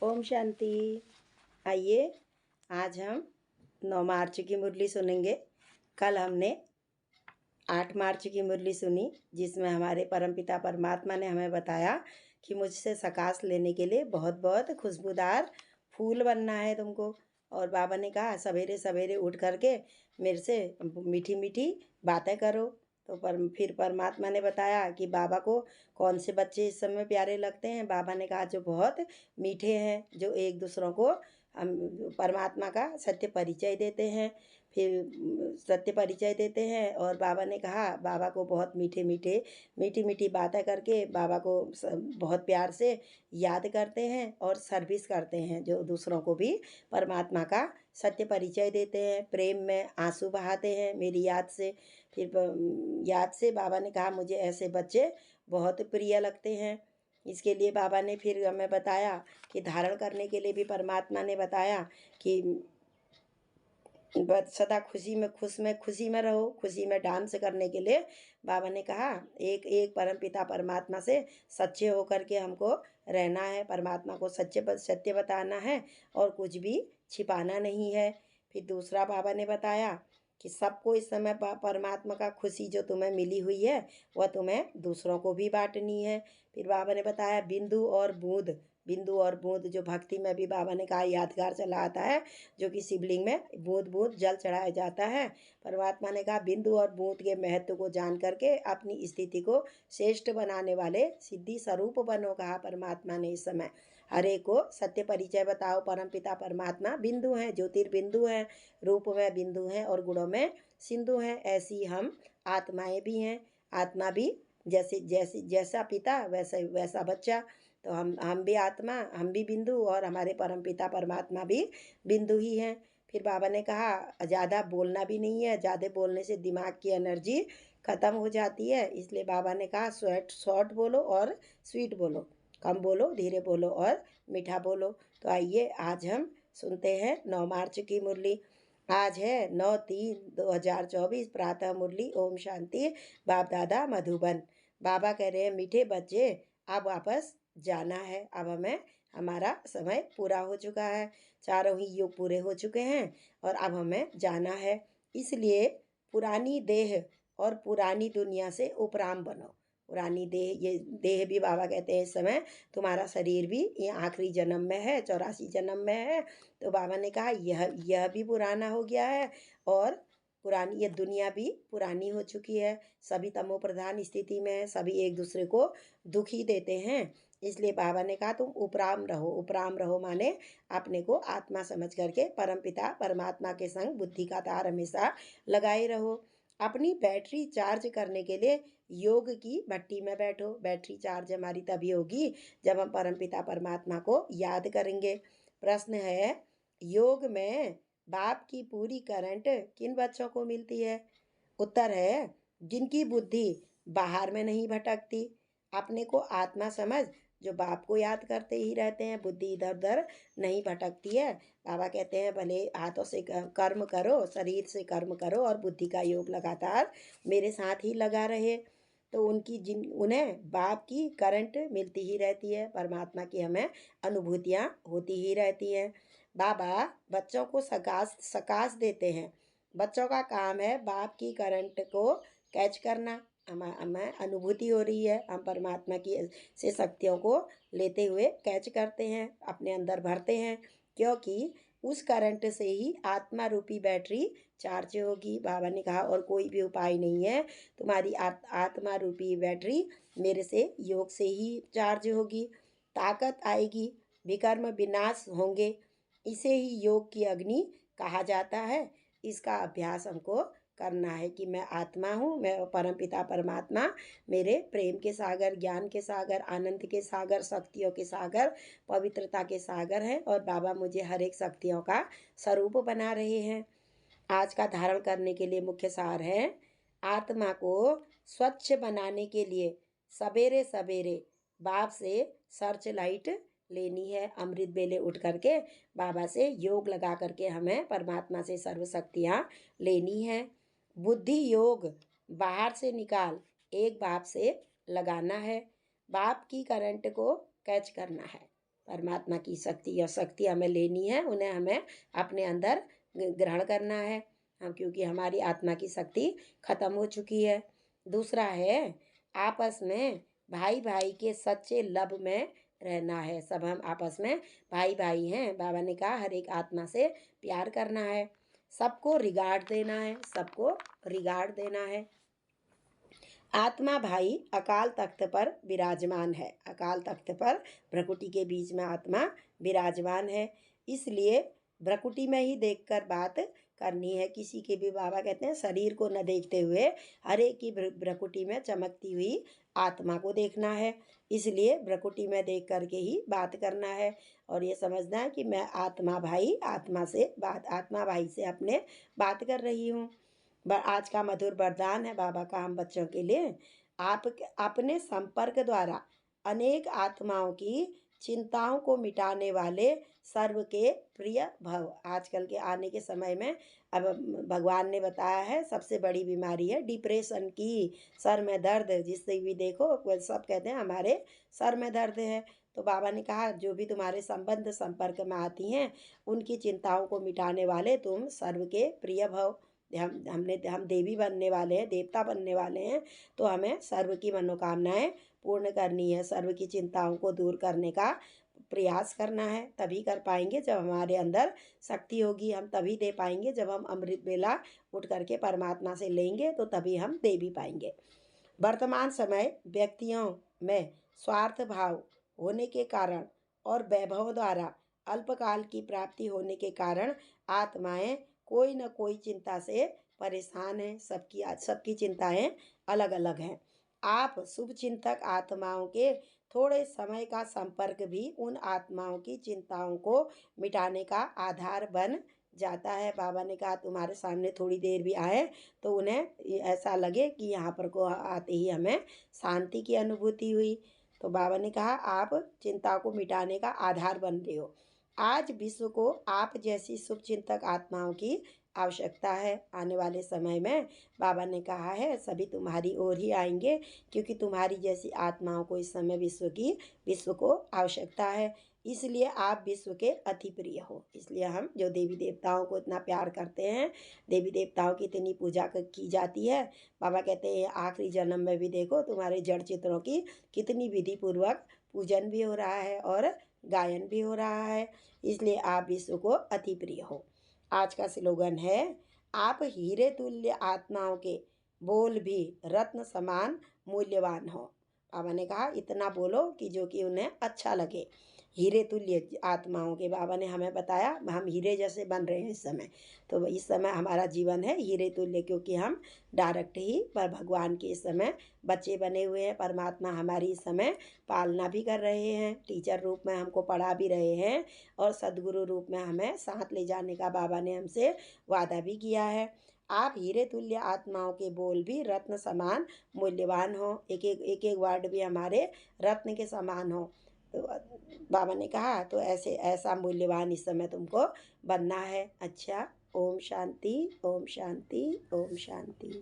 ओम शांति। आइए आज हम 9 मार्च की मुरली सुनेंगे। कल हमने 8 मार्च की मुरली सुनी, जिसमें हमारे परमपिता परमात्मा ने हमें बताया कि मुझसे सकाश लेने के लिए बहुत बहुत खुशबूदार फूल बनना है तुमको। और बाबा ने कहा सवेरे सवेरे उठ करके मेरे से मीठी मीठी बातें करो। तो फिर परमात्मा ने बताया कि बाबा को कौन से बच्चे इस समय प्यारे लगते हैं। बाबा ने कहा जो बहुत मीठे हैं, जो एक दूसरों को परमात्मा का सत्य परिचय देते हैं। फिर सत्य परिचय देते हैं और बाबा ने कहा बाबा को बहुत मीठी मीठी बातें करके बाबा को बहुत प्यार से याद करते हैं और सर्विस करते हैं, जो दूसरों को भी परमात्मा का सत्य परिचय देते हैं। प्रेम में आंसू बहाते हैं मेरी याद से। फिर याद से बाबा ने कहा मुझे ऐसे बच्चे बहुत प्रिय लगते हैं। इसके लिए बाबा ने फिर हमें बताया कि धारण करने के लिए भी परमात्मा ने बताया कि सदा खुशी में रहो। खुशी में डांस करने के लिए बाबा ने कहा एक एक परमपिता परमात्मा से सच्चे होकर के हमको रहना है। परमात्मा को सत्य बताना है और कुछ भी छिपाना नहीं है। फिर दूसरा बाबा ने बताया कि सबको इस समय परमात्मा का खुशी जो तुम्हें मिली हुई है वह तुम्हें दूसरों को भी बांटनी है। फिर बाबा ने बताया बिंदु और बूंद जो भक्ति में भी बाबा ने कहा यादगार चला आता है, जो कि शिवलिंग में बूंद बूंद जल चढ़ाया जाता है। परमात्मा ने कहा बिंदु और बूंद के महत्व को जान करके अपनी स्थिति को श्रेष्ठ बनाने वाले सिद्धि स्वरूप बनो, कहा परमात्मा ने। इस समय हर एक को सत्य परिचय बताओ। परमपिता परमात्मा बिंदु हैं, ज्योतिर्बिंदु हैं, रूप में बिंदु हैं और गुणों में सिंधु हैं। ऐसी हम आत्माएं भी हैं। आत्मा भी जैसा पिता वैसा बच्चा। तो हम भी आत्मा, हम भी बिंदु और हमारे परमपिता परमात्मा भी बिंदु ही हैं। फिर बाबा ने कहा ज़्यादा बोलना भी नहीं है, ज़्यादा बोलने से दिमाग की एनर्जी ख़त्म हो जाती है। इसलिए बाबा ने कहा शॉर्ट बोलो और स्वीट बोलो, कम बोलो, धीरे बोलो और मीठा बोलो। तो आइए आज हम सुनते हैं 9 मार्च की मुरली। आज है 9/3/2024, प्रातः मुरली। ओम शांति। बाप दादा मधुबन। बाबा कह रहे हैं मीठे बच्चे अब वापस जाना है। अब हमें हमारा समय पूरा हो चुका है, चारों ही युग पूरे हो चुके हैं और अब हमें जाना है। इसलिए पुरानी देह और पुरानी दुनिया से उपराम बनो। पुरानी देह, ये देह भी बाबा कहते हैं इस समय तुम्हारा शरीर भी ये आखिरी जन्म में है, 84 जन्म में है। तो बाबा ने कहा यह भी पुराना हो गया है और पुरानी ये दुनिया भी पुरानी हो चुकी है। सभी तमो प्रधान स्थिति में है, सभी एक दूसरे को दुखी देते हैं। इसलिए बाबा ने कहा तुम उपराम रहो माने अपने को आत्मा समझ करके परमपिता परमात्मा के संग बुद्धि का तार हमेशा लगाए रहो। अपनी बैटरी चार्ज करने के लिए योग की भट्टी में बैठो। बैटरी चार्ज हमारी तभी होगी जब हम परमपिता परमात्मा को याद करेंगे। प्रश्न है योग में बाप की पूरी करंट किन बच्चों को मिलती है? उत्तर है जिनकी बुद्धि बाहर में नहीं भटकती, अपने को आत्मा समझ, जो बाप को याद करते ही रहते हैं, बुद्धि इधर उधर नहीं भटकती है। बाबा कहते हैं भले हाथों से कर्म करो, शरीर से कर्म करो और बुद्धि का योग लगातार मेरे साथ ही लगा रहे, तो उन्हें बाप की करंट मिलती ही रहती है, परमात्मा की हमें अनुभूतियाँ होती ही रहती हैं। बाबा बच्चों को सकाश देते हैं। बच्चों का काम है बाप की करंट को कैच करना। हमें अनुभूति हो रही है, हम परमात्मा की से शक्तियों को लेते हुए कैच करते हैं, अपने अंदर भरते हैं, क्योंकि उस करंट से ही आत्मा रूपी बैटरी चार्ज होगी। बाबा ने कहा और कोई भी उपाय नहीं है, तुम्हारी आत्मा रूपी बैटरी मेरे से योग से ही चार्ज होगी। ताकत आएगी, विकर्म विनाश होंगे, इसे ही योग की अग्नि कहा जाता है। इसका अभ्यास हमको करना है कि मैं आत्मा हूँ, मैं परमपिता परमात्मा मेरे प्रेम के सागर, ज्ञान के सागर, आनंद के सागर, शक्तियों के सागर, पवित्रता के सागर हैं और बाबा मुझे हर एक शक्तियों का स्वरूप बना रहे हैं। आज का धारण करने के लिए मुख्य सार है आत्मा को स्वच्छ बनाने के लिए सवेरे सवेरे बाप से सर्च लाइट लेनी है। अमृत बेले उठ करके बाबा से योग लगा करके हमें परमात्मा से सर्व शक्तियाँ लेनी है। बुद्धि योग बाहर से निकाल एक बाप से लगाना है। बाप की करंट को कैच करना है। परमात्मा की शक्ति और शक्ति हमें लेनी है, उन्हें हमें अपने अंदर ग्रहण करना है। हम क्योंकि हमारी आत्मा की शक्ति खत्म हो चुकी है। दूसरा है आपस में भाई भाई के सच्चे लब में रहना है। सब हम आपस में भाई भाई हैं। बाबा ने कहा हर एक आत्मा से प्यार करना है, सबको रिगार्ड देना है, सबको रिगार्ड देना है। आत्मा भाई अकाल तख्त पर विराजमान है। अकाल तख्त पर भ्रकुटी के बीच में आत्मा विराजमान है, इसलिए भ्रकुटी में ही देखकर बात करनी है। किसी के भी बाबा कहते हैं शरीर को न देखते हुए हर एक की भ्रकुटी में चमकती हुई आत्मा को देखना है। इसलिए भ्रकुटी में देख करके ही बात करना है और ये समझना है कि मैं आत्मा भाई आत्मा भाई से अपने बात कर रही हूँ। आज का मधुर वरदान है बाबा का हम बच्चों के लिए। आप अपने संपर्क द्वारा अनेक आत्माओं की चिंताओं को मिटाने वाले सर्व के प्रिय भव। आजकल के आने के समय में अब भगवान ने बताया है सबसे बड़ी बीमारी है डिप्रेशन की, सर में दर्द। जिससे भी देखो वो सब कहते हैं हमारे सर में दर्द है। तो बाबा ने कहा जो भी तुम्हारे संबंध संपर्क में आती हैं उनकी चिंताओं को मिटाने वाले तुम सर्व के प्रिय भव। हम देवी बनने वाले हैं, देवता बनने वाले हैं, तो हमें सर्व की मनोकामनाएं पूर्ण करनी है, सर्व की चिंताओं को दूर करने का प्रयास करना है। तभी कर पाएंगे जब हमारे अंदर शक्ति होगी। हम तभी दे पाएंगे जब हम अमृत बेला उठ करके परमात्मा से लेंगे, तो तभी हम दे भी पाएंगे। वर्तमान समय व्यक्तियों में स्वार्थ भाव होने के कारण और वैभव द्वारा अल्पकाल की प्राप्ति होने के कारण आत्माएं कोई न कोई चिंता से परेशान है। सबकी चिंताएं अलग अलग हैं। आप शुभ चिंतक आत्माओं के थोड़े समय का संपर्क भी उन आत्माओं की चिंताओं को मिटाने का आधार बन जाता है। बाबा ने कहा तुम्हारे सामने थोड़ी देर भी आए तो उन्हें ऐसा लगे कि यहाँ पर को आते ही हमें शांति की अनुभूति हुई। तो बाबा ने कहा आप चिंता को मिटाने का आधार बन रहे हो। आज विश्व को आप जैसी शुभचिंतक आत्माओं की आवश्यकता है। आने वाले समय में बाबा ने कहा है सभी तुम्हारी ओर ही आएंगे, क्योंकि तुम्हारी जैसी आत्माओं को इस समय विश्व को आवश्यकता है। इसलिए आप विश्व के अति प्रिय हो। इसलिए हम जो देवी देवताओं को इतना प्यार करते हैं, देवी देवताओं की इतनी पूजा की जाती है। बाबा कहते हैं आखिरी जन्म में भी देखो तुम्हारे जड़ चित्रों की कितनी विधि पूर्वक पूजन भी हो रहा है और गायन भी हो रहा है। इसलिए आप विश्व को अति प्रिय हो। आज का स्लोगन है आप हीरे तुल्य आत्माओं के बोल भी रत्न समान मूल्यवान हो। बाबा ने कहा इतना बोलो कि जो कि उन्हें अच्छा लगे। हीरे तुल्य आत्माओं के बाबा ने हमें बताया हम हीरे जैसे बन रहे हैं इस समय। तो इस समय हमारा जीवन है हीरे तुल्य, क्योंकि हम डायरेक्ट ही पर भगवान के इस समय बच्चे बने हुए हैं। परमात्मा हमारी इस समय पालना भी कर रहे हैं, टीचर रूप में हमको पढ़ा भी रहे हैं और सदगुरु रूप में हमें साथ ले जाने का बाबा ने हमसे वादा भी किया है। आप हीरे तुल्य आत्माओं के बोल भी रत्न समान मूल्यवान हो। एक वर्ड भी हमारे रत्न के समान हो। तो बाबा ने कहा तो ऐसा मूल्यवान इस समय तुमको बनना है। अच्छा, ओम शांति, ओम शांति, ओम शांति।